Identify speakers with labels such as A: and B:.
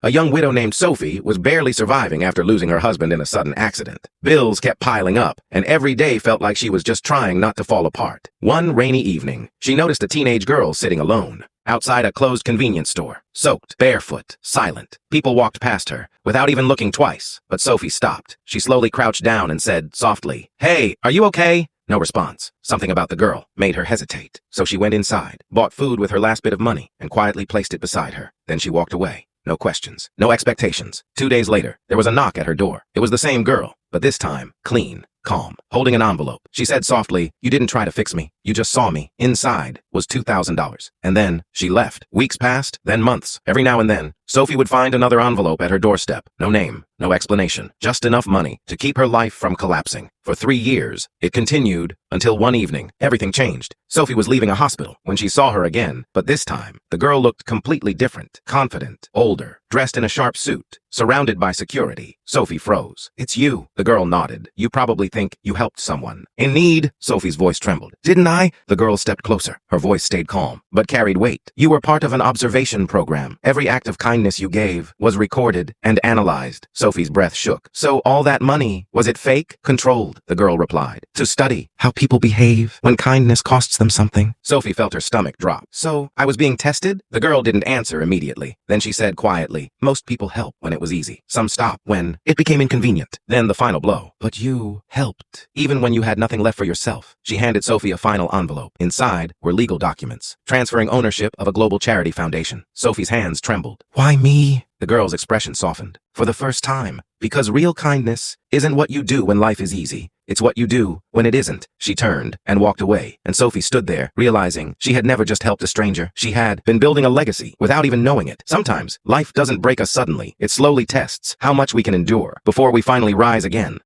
A: A young widow named Sophie was barely surviving after losing her husband in a sudden accident. Bills kept piling up, and every day felt like she was just trying not to fall apart. One rainy evening, she noticed a teenage girl sitting alone outside a closed convenience store, soaked, barefoot, silent. People walked past her, without even looking twice, but Sophie stopped. She slowly crouched down and said softly, "Hey, are you okay?" No response. Something about the girl made her hesitate. So she went inside, bought food with her last bit of money, and quietly placed it beside her. Then she walked away. No questions, no expectations. 2 days later, there was a knock at her door. It was the same girl, but this time, clean, calm, holding an envelope. She said softly, "You didn't try to fix me. You just saw me." Inside was $2,000. And then she left. Weeks passed, then months. Every now and then, Sophie would find another envelope at her doorstep. No name, no explanation, just enough money to keep her life from collapsing. For 3 years, it continued until one evening, everything changed. Sophie was leaving a hospital when she saw her again, but this time, the girl looked completely different, confident, older, dressed in a sharp suit, surrounded by security. Sophie froze. "It's you," the girl nodded. "You probably think you helped someone in need." Sophie's voice trembled. "Didn't I?" The girl stepped closer. Her voice stayed calm, but carried weight. "You were part of an observation program. Every act of kindness you gave was recorded and analyzed." Sophie's breath shook. "So all that money, was it fake?" "Controlled," the girl replied. "To study how people behave when kindness costs them something." Sophie felt her stomach drop. "So I was being tested?" The girl didn't answer immediately. Then she said quietly, "Most people help when it was easy. Some stop when it became inconvenient." Then the final blow. "But you helped, even when you had nothing left for yourself." She handed Sophie a final envelope. Inside were legal documents, transferring ownership of a global charity foundation. Sophie's hands trembled. "Why me?" The girl's expression softened. "For the first time. Because real kindness isn't what you do when life is easy. It's what you do when it isn't." She turned and walked away, and Sophie stood there, realizing she had never just helped a stranger. She had been building a legacy without even knowing it. Sometimes, life doesn't break us suddenly. It slowly tests how much we can endure before we finally rise again.